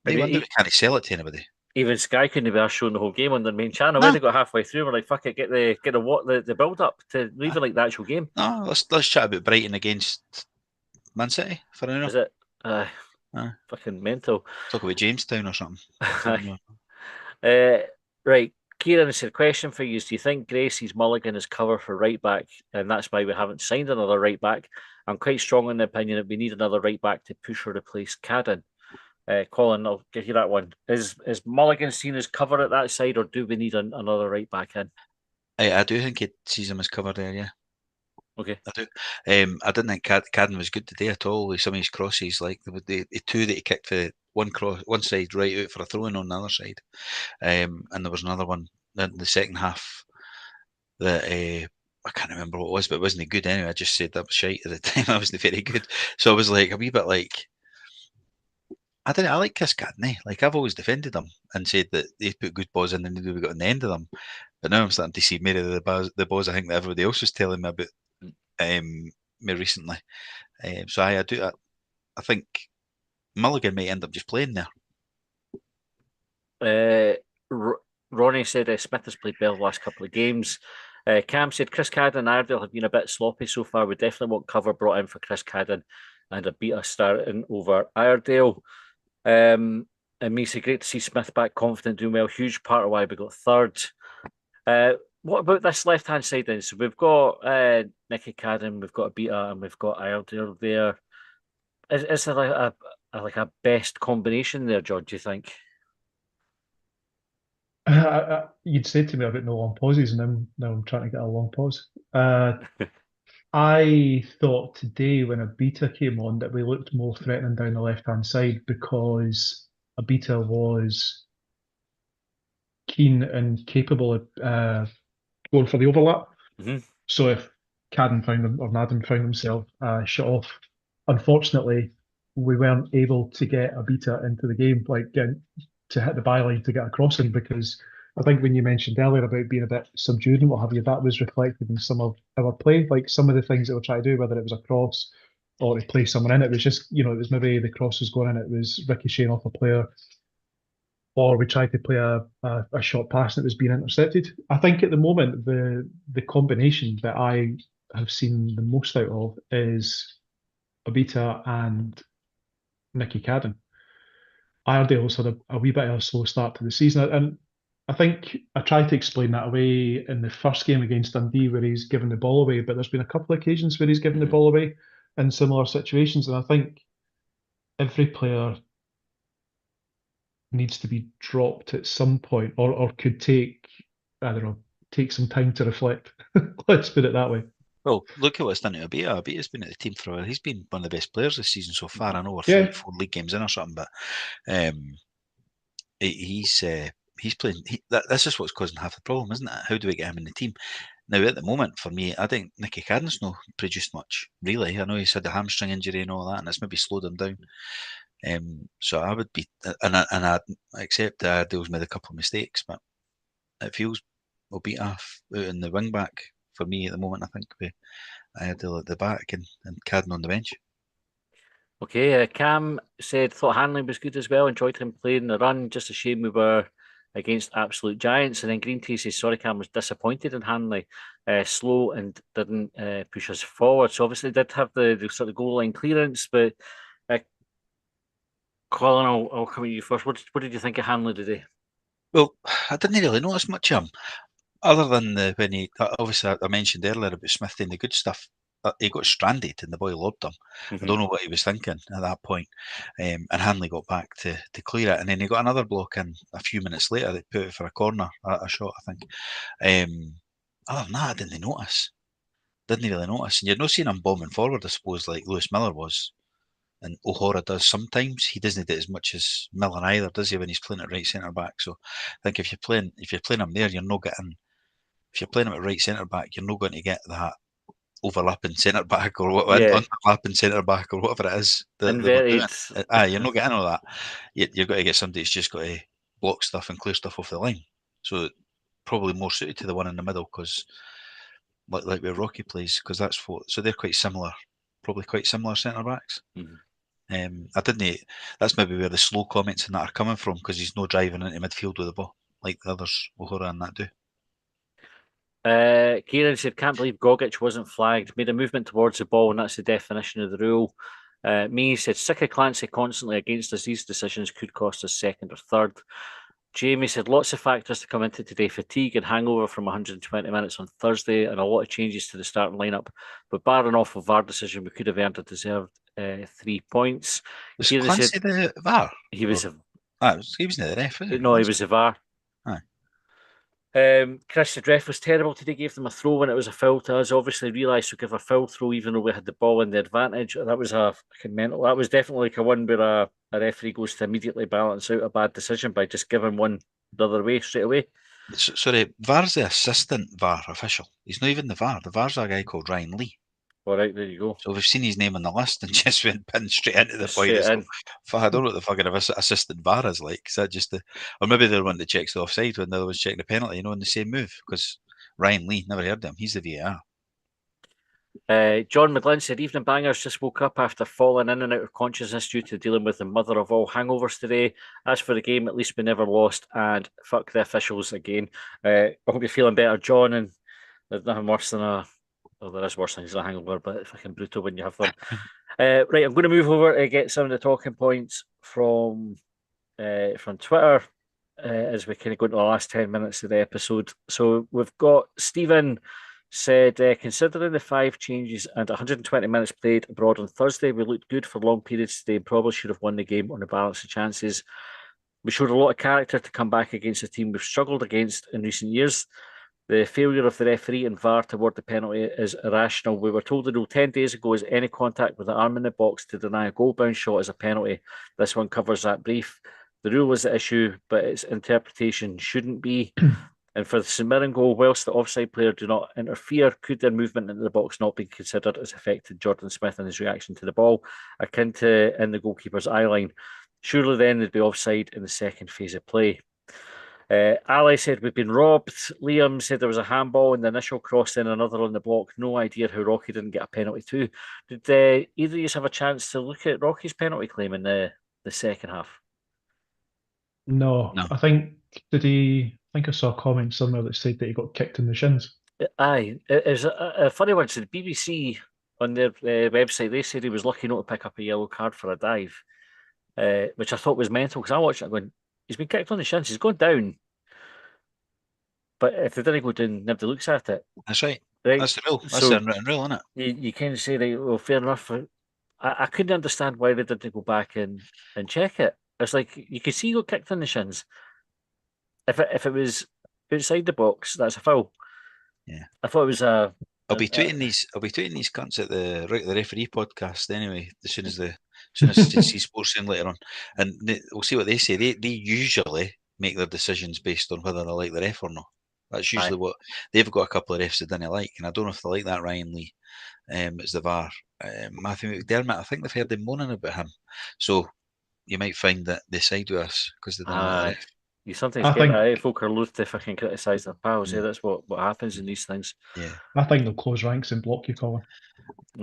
They wonder we can't sell it to anybody. Even Sky couldn't be showing the whole game on their main channel. When they got halfway through, we're like, "Fuck it, get the build up to leave it like the actual game." No, let's chat about Brighton against Man City for an hour. Is it? Fucking mental. Talk about Jamestown or something. Right. Kieran said, question for you: do you think Gracie's mulligan is cover for right back, and that's why we haven't signed another right back? I'm quite strong in the opinion that we need another right back to push or replace Cadden. Colin, I'll give you that one. Is Mulligan seen as cover at that side, or do we need another right back in? I do think he sees him as cover there, yeah. Okay. I do. I didn't think Cadden was good today at all with some of his crosses, like the two that he kicked for one side right out for a throw-in on the other side. And there was another one in the second half that I can't remember what it was, but it wasn't good anyway. I just said that was shite at the time. I wasn't very good. So I was like a wee bit like, I like Chris Cadden. Like I've always defended him and said that they put good balls in and they got on the end of them. But now I'm starting to see more of the balls I think that everybody else was telling me about more recently. So I do. I think Mulligan might end up just playing there. Ronnie said Smith has played well the last couple of games. Cam said Chris Cadden and Iredale have been a bit sloppy so far. We definitely want cover brought in for Chris Cadden and Obita starting over Iredale. And me said great to see Smith back confident, doing well. Huge part of why we got third. What about this left-hand side then? So we've got Nicky Cadden, we've got Obita, and we've got Iredale there. Is there like a best combination there, John, do you think? You'd said to me about no long pauses, and now I'm trying to get a long pause. I thought today when Obita came on that we looked more threatening down the left-hand side because Obita was keen and capable of going for the overlap. Mm-hmm. So if Cadden found them or Nadden found himself shut off, unfortunately, we weren't able to get Obita into the game, to hit the byline to get a crossing, because I think when you mentioned earlier about being a bit subdued and what have you, that was reflected in some of our play, like some of the things that we're trying to do, whether it was a cross or to play someone in. It was just, it was maybe the cross was going in, it was ricocheting off a player, or we tried to play a short pass and it was being intercepted. I think at the moment, the combination that I have seen the most out of is Obita and Nicky Cadden. Iredale's had a wee bit of a slow start to the season, and I think I tried to explain that away in the first game against Dundee where he's given the ball away, but there's been a couple of occasions where he's given the ball away in similar situations, and I think every player needs to be dropped at some point, or could take, I don't know, take some time to reflect. Let's put it that way. Well, look at what's done to Obita. Obita's been at the team for a while. He's been one of the best players this season so far. I know we're Yeah. 4 league games in or something, but he's playing. This is what's causing half the problem, isn't it? How do we get him in the team? Now, at the moment, for me, I think Nicky Cadden's not produced much, really. I know he's had a hamstring injury and all that, and it's maybe slowed him down. So I would be, and I accept that Dale's made a couple of mistakes, but it feels Obita out in the wing back for me at the moment. I think with Dale at the back and Cadden on the bench. Okay, Cam said thought Hanley was good as well. Enjoyed him playing the run. Just a shame we were against absolute giants. And then Green Tea says sorry, Cam was disappointed in Hanley, slow and didn't push us forward. So obviously did have the sort of goal line clearance, but Colin, I'll come at you first. What did you think of Hanley today? Well, I didn't really notice much of him, other than when he obviously I mentioned earlier about Smith doing the good stuff. He got stranded and the boy lobbed him. I don't know what he was thinking at that point. And Hanley got back to clear it, and then he got another block in a few minutes later that put it for a corner, a shot, I think. Other than that, I didn't notice. Didn't really notice. And you're not seeing him bombing forward, I suppose, like Lewis Miller was. And O'Hara does sometimes. He doesn't do it as much as Miller either, does he, when he's playing at right centre back? So I think if you're playing him there, you're not getting. If you're playing him at right centre back, you're not going to get that overlapping centre back or underlapping centre back or whatever it is. Inverted. You're not getting all that. You've got to get somebody who's just got to block stuff and clear stuff off the line. So probably more suited to the one in the middle, because like where Rocky plays, because that's what. So they're quite similar, probably quite similar centre backs. I didn't. That's maybe where the slow comments and that are coming from, because he's no driving into midfield with the ball like the others, O'Hara and that do. Kieran said, can't believe Gogic wasn't flagged. Made a movement towards the ball, and that's the definition of the rule. Me said, sick of Clancy constantly against us. These decisions could cost us second or third. Jamie said, lots of factors to come into today. Fatigue and hangover from 120 minutes on Thursday, and a lot of changes to the starting lineup. But barring off a VAR decision, we could have earned a deserved 3 points. Was Clancy said, the VAR? He was. He wasn't the ref, was he? No, he was the VAR. Aye. Chris said ref was terrible today, gave them a throw when it was a foul to us. Obviously realised to give a foul throw even though we had the ball in the advantage. That was a mental. That was definitely like a one where a referee goes to immediately balance out a bad decision by just giving one the other way straight away. Sorry, VAR's the assistant VAR official. He's not even the VAR. The VAR's a guy called Ryan Lee. All right, there you go. So we've seen his name on the list and just went pinned straight into the point. I don't know what the fucking assistant VAR is like. Is that just or maybe they're one that checks the offside when the other one's checking the penalty, in the same move, because Ryan Lee, never heard of him. He's the VAR. John McGlynn said, evening bangers, just woke up after falling in and out of consciousness due to dealing with the mother of all hangovers today. As for the game, at least we never lost, and fuck the officials again. I hope you're feeling better, John, and there's nothing worse than there is worse things than a hangover, but it's fucking brutal when you have them. Right, I'm going to move over to get some of the talking points from Twitter as we kind of go into the last 10 minutes of the episode. So we've got Stephen said, considering the 5 changes and 120 minutes played abroad on Thursday, we looked good for long periods today and probably should have won the game on the balance of chances. We showed a lot of character to come back against a team we've struggled against in recent years. The failure of the referee and VAR to award the penalty is irrational. We were told the rule 10 days ago is any contact with the arm in the box to deny a goal-bound shot is a penalty. This one covers that brief. The rule is the issue, but its interpretation shouldn't be. And for the St Mirren goal, whilst the offside player do not interfere, could their movement into the box not be considered as affected Jordan Smith and his reaction to the ball, akin to in the goalkeeper's eye line? Surely then they'd be offside in the second phase of play. Ali said, we've been robbed. Liam said there was a handball in the initial cross, then another on the block. No idea how Rocky didn't get a penalty too. Did either of you have a chance to look at Rocky's penalty claim in the second half? No. I think I saw a comment somewhere that said that he got kicked in the shins. Aye, it was a funny one. So the BBC on their website, they said he was lucky not to pick up a yellow card for a dive, which I thought was mental because I watched it going, he's been kicked on the shins, he's gone down. But if they didn't go down, nobody looks at it. That's right. Right? That's the rule. That's So the unwritten rule, isn't it? you kind of say, right, well, fair enough. I couldn't understand why they didn't go back and check it. It's like you could see he got kicked on the shins. If it was outside the box, that's a foul. Yeah. I thought it was a. I'll be tweeting these cunts at the referee podcast anyway. As soon as I see Sports Sound later on, and we'll see what they say. They usually make their decisions based on whether they like the ref or not. That's usually what they've got. A couple of refs that didn't like, and I don't know if they like that Ryan Lee. It's the VAR. Matthew McDermott. I think they've heard them moaning about him. So you might find that they side with us because they didn't like the ref. You sometimes get that folk are loath to fucking criticise their pals. Yeah, that's what happens in these things. Yeah, I think they'll close ranks and block you, Colin.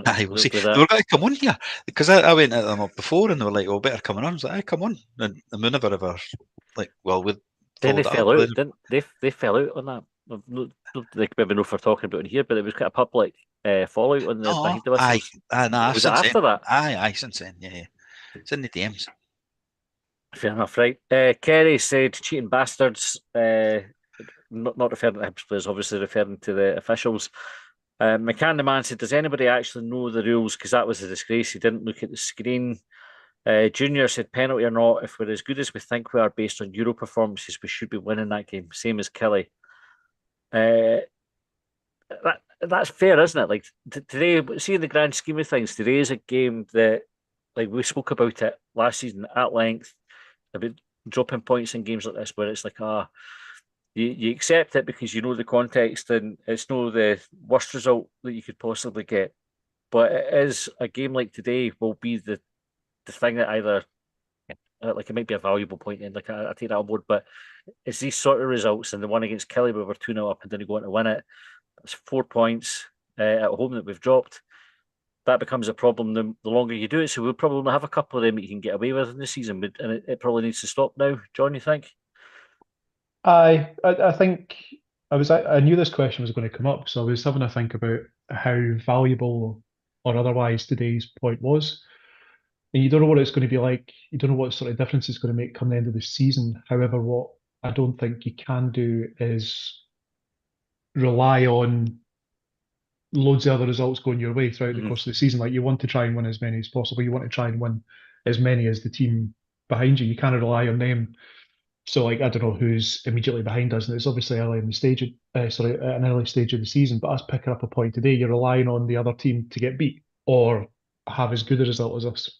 Aye, we'll see. They were going to come on here because I went at them up before and they were like, "Oh, better coming on." I was like, "Aye, come on," and we never ever like. Well, we then they fell out. Didn't they fell out on that? Like maybe not for talking about it here, but it was quite a public fallout on the behind the whistles. Aye, was it after that? Aye, since then, yeah. It's in the DMs. Fair enough, right? Kerry said, "Cheating bastards." Not referring to Hibs players, obviously referring to the officials. McCann the man said, "Does anybody actually know the rules? Because that was a disgrace. He didn't look at the screen." Junior said, "Penalty or not, if we're as good as we think we are based on Euro performances, we should be winning that game." Same as Kelly. That's fair, isn't it? Like today, see in the grand scheme of things, today is a game that, like we spoke about it last season at length about dropping points in games like this, where it's like, you accept it because you know the context and it's not the worst result that you could possibly get. But it is a game like today will be the thing that either, like it might be a valuable point in, like I take that on board, but it's these sort of results, and the one against Kelly where we're 2-0 up and didn't go on to win it. That's 4 points at home that we've dropped. That becomes a problem the longer you do it. So we'll probably have a couple of them that you can get away with in the season, and it probably needs to stop now. John, you think? I think I knew this question was going to come up, so I was having a think about how valuable or otherwise today's point was. And you don't know what it's going to be like. You don't know what sort of difference it's going to make come the end of the season. However, what I don't think you can do is rely on loads of other results going your way throughout the course of the season. Like you want to try and win as many as possible. You want to try and win as many as the team behind you. You can't rely on them. So, like, I don't know who's immediately behind us, and it's obviously early in the stage, at an early stage of the season. But us picking up a point today, you're relying on the other team to get beat or have as good a result as us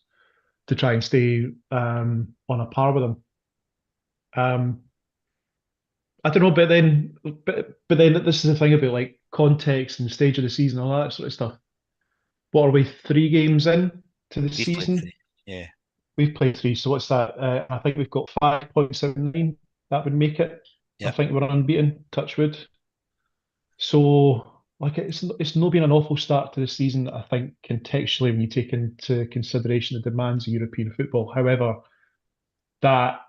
to try and stay on a par with them. I don't know, but then this is the thing about like context and stage of the season, all that sort of stuff. What are we, 3 games in to the season? Yeah. We've played 3, so what's that? I think we've got 5 points out of 9. That would make it. Yep. I think we're unbeaten, touch wood. So, like, it's not been an awful start to the season, I think, contextually, when you take into consideration the demands of European football. However, that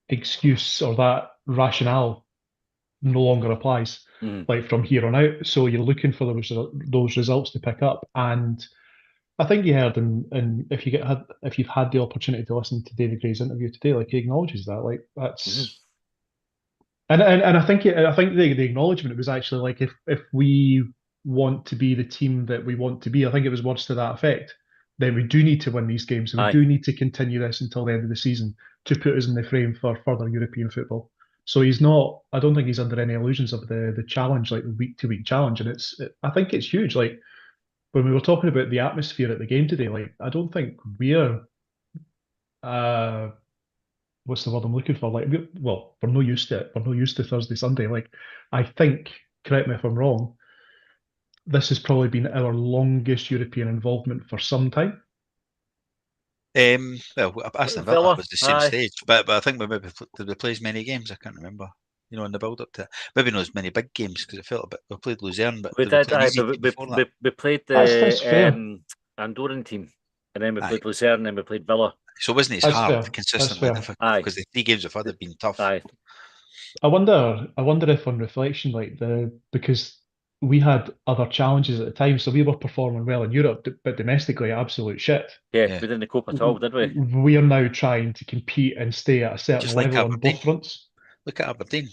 excuse or that rationale no longer applies, like from here on out. So you're looking for those results to pick up, and I think you heard, and if you've had the opportunity to listen to David Gray's interview today, like he acknowledges that, like that's, and I think the acknowledgement was actually like if we want to be the team that we want to be, I think it was words to that effect, then we do need to win these games, and we do need to continue this until the end of the season to put us in the frame for further European football. So he's not. I don't think he's under any illusions of the challenge, like the week-to-week challenge, and I think it's huge. Like when we were talking about the atmosphere at the game today, like I don't think we're what's the word I'm looking for? Like we're not used to it. We're not used to Thursday, Sunday. Like I think, correct me if I'm wrong, this has probably been our longest European involvement for some time. Well, Aston Villa was the same stage, but I think did we play as many games? I can't remember. You know, in the build up to it. Maybe not as many big games because it felt a bit. We played Luzerne, but we did. We played the Andorran team, and then we played Luzerne, and then we played Villa. So wasn't it hard consistently difficult because the 3 games we've had have been tough. I wonder if on reflection, like because we had other challenges at the time, so we were performing well in Europe, but domestically, absolute shit. Yeah, we didn't cope at all, did we? We are now trying to compete and stay at a certain Just like level on Aberdeen. both fronts. Look at Aberdeen.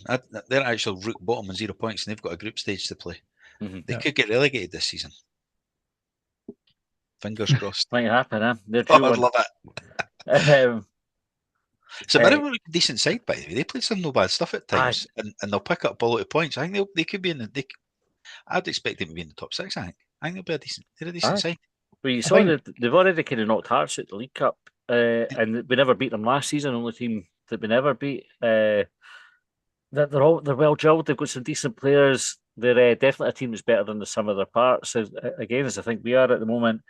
They're actual root bottom on 0 points, and they've got a group stage to play. They could get relegated this season. Fingers crossed. Might happen, huh? They're Oh, due I'd one. love it. So Mirren were a decent side, by the way. They played some no bad stuff at times, and they'll pick up a lot of points. I think they could be in the. I'd expect them to be in the top 6. I think they'll be they're a decent side. Well, you saw that they've already kind of knocked Hearts out the League Cup, and we never beat them last season. Only team that we never beat. They're well drilled. They've got some decent players. They're definitely a team that's better than the sum of their parts. Again, as I think we are at the moment.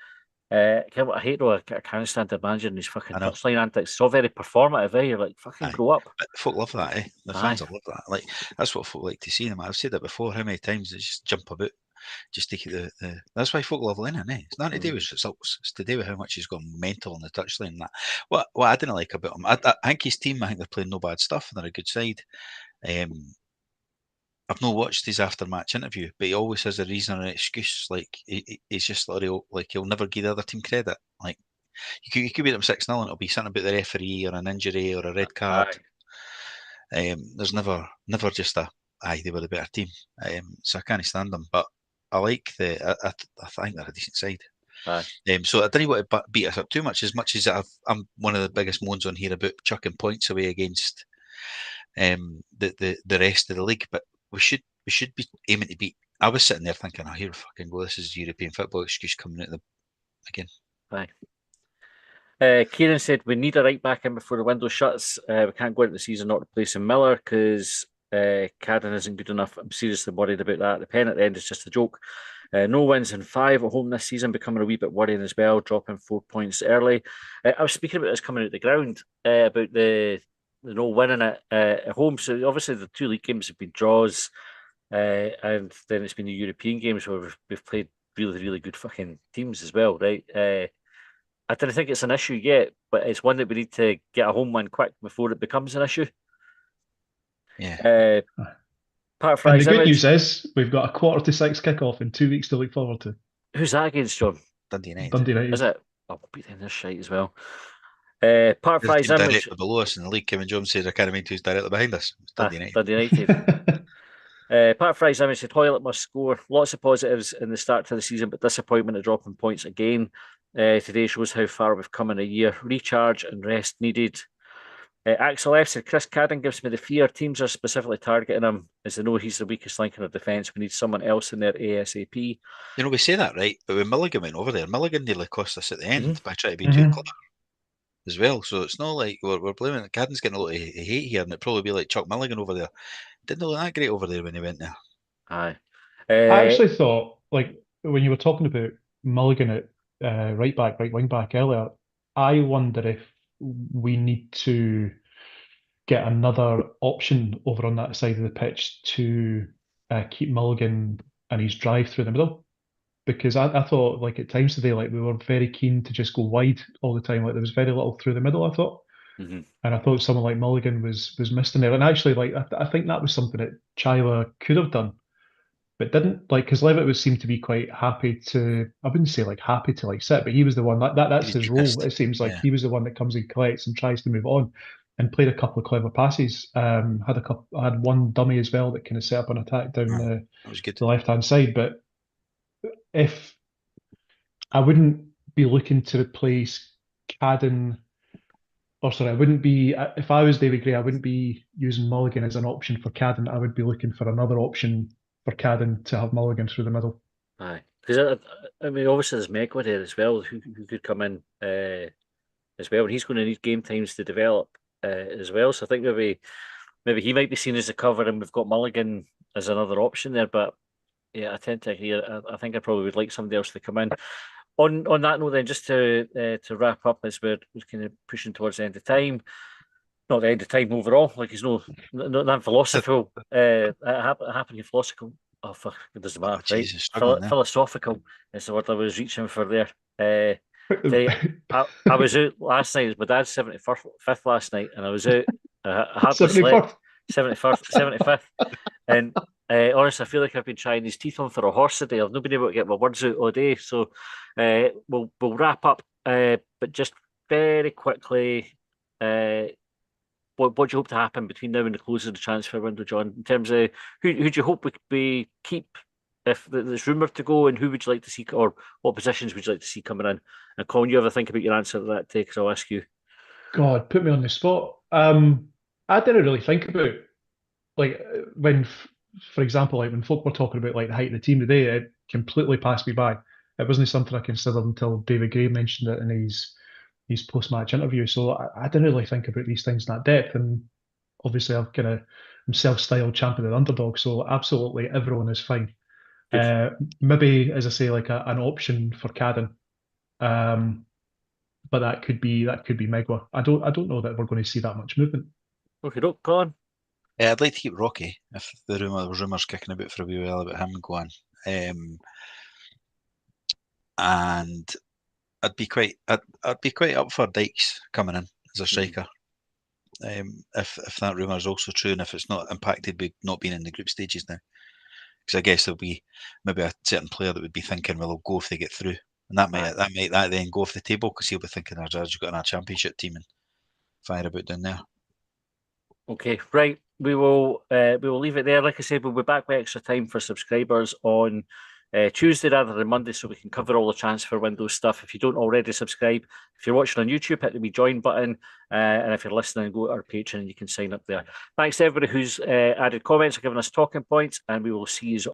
I hate though. I can't stand imagining these fucking touchline antics. It's all very performative, eh? You're like, fucking grow up. But folk love that, eh? The fans love that. Like, that's what folk like to see them. I've said that before. How many times they just jump about, just take the. That's why folk love Lennon, eh? It's not to do with results. It's to do with how much he's gone mental on the touchline and that. What I didn't like about him, I think his team, I think they're playing no bad stuff and they're a good side. I've not watched his after-match interview, but he always has a reason or an excuse. Like he's just like he'll never give the other team credit. Like you could beat them 6-0 and it'll be something about the referee or an injury or a red card. There's never just they were the better team. So I can't stand them, but I like I think they're a decent side. So I didn't want to beat us up too much as I'm one of the biggest moans on here about chucking points away against the rest of the league, but we should be aiming to beat. I was sitting there thinking, here we fucking go. This is European football excuse coming out of them again. Kieran said we need a right back in before the window shuts. We can't go into the season not replacing Miller because Cadden isn't good enough. I'm seriously worried about that. The pen at the end is just a joke. No wins in 5 at home this season, becoming a wee bit worrying as well, dropping 4 points early. I was speaking about this coming out the ground, about the no winning at home. So obviously the 2 league games have been draws, and then it's been the European games where we've played really, really good fucking teams as well, right? I don't think it's an issue yet, but it's one that we need to get a home win quick before it becomes an issue. Yeah. And the good news is we've got a 5:45 kickoff in 2 weeks to look forward to. Who's that against, John? Dundee United. Dundee United. Is it? I'll beat them this shite as well. Part Fry's image directly below us in the league. Kevin Jones says I can't mean who's directly behind us. It's Dundee United. Dundee United. Part Fry's image said Hoylett must score. Lots of positives in the start to the season, but disappointment at dropping points again. Today shows how far we've come in a year. Recharge and rest needed. Axel F said Chris Cadden gives me the fear teams are specifically targeting him as they know he's the weakest link in our defence. We need someone else in there ASAP. You know, we say that, right? But when Milligan went over there, Milligan nearly cost us at the end by trying to be too clever as well. So it's not like we're blaming Cadden's getting a lot of hate here, and it'd probably be like Chuck Milligan over there. Didn't look that great over there when he went there. I actually thought, like, when you were talking about Milligan at right back, right wing back earlier, I wonder if we need to get another option over on that side of the pitch to keep Milligan and his drive through the middle. Because I thought, like, at times today, like, we were very keen to just go wide all the time. Like, there was very little through the middle, I thought. And I thought someone like Milligan was missing there. And actually, like, I think that was something that Chyla could have done, but didn't. Like, because Levitt seemed to be quite happy to, I wouldn't say like happy to like sit, but he was the one that's his role. It seems like he was the one that comes and collects and tries to move on, and played a couple of clever passes. Had one dummy as well that kind of set up an attack down the left hand side. But if I wouldn't be looking to replace Cadden. I wouldn't be, if I was David Gray, I wouldn't be using Mulligan as an option for Cadden. I would be looking for another option for Cadden to have Mulligan through the middle. Aye. Because, I mean, obviously there's Megwood there as well, who could come in as well. And he's going to need game times to develop as well. So I think maybe he might be seen as a cover and we've got Mulligan as another option there. But yeah, I tend to agree. I think I probably would like somebody else to come in. On that note, then, just to wrap up, as we're kind of pushing towards the end of time, not the end of time overall. Like, he's not philosophical, happening philosophical. Oh fuck, it doesn't matter, right? Jesus, philosophical is the word I was reaching for there. I was out last night. It was my dad's 75th last night, and I was out. I hardly slept. 75th, and Honestly, I feel like I've been trying these teeth on for a horse today. I've not been able to get my words out all day. So we'll wrap up. But just very quickly, what do you hope to happen between now and the close of the transfer window, John? In terms of who do you hope we keep if there's rumoured to go, and who would you like to see, or what positions would you like to see coming in? And Colin, you ever think about your answer to that take? Because I'll ask you. God, put me on the spot. I didn't really think about like when, for example, like when folk were talking about like the height of the team today, it completely passed me by. It wasn't something I considered until David Gray mentioned it in his post-match interview. So I didn't really think about these things in that depth. And obviously, I'm self-styled champion and underdog, so absolutely everyone is fine. Maybe, as I say, like an option for Cadden. But that could be Megwa. I don't know that we're going to see that much movement. Okay, Colin. I'd like to keep Rocky if there was rumours kicking about for a wee while about him going. And I'd be quite up for Dykes coming in as a striker. If that rumour is also true, and if it's not impacted by not being in the group stages now, because I guess there'll be maybe a certain player that would be thinking, well, they'll go if they get through, and that might then go off the table because he'll be thinking, I've got a championship team and fire about down there. Okay, right. We will leave it there. Like I said, we'll be back with extra time for subscribers on Tuesday rather than Monday, so we can cover all the transfer window stuff. If you don't already subscribe, if you're watching on YouTube, hit the join button, and if you're listening, go to our Patreon and you can sign up there. Thanks to everybody who's added comments or given us talking points, and we will see you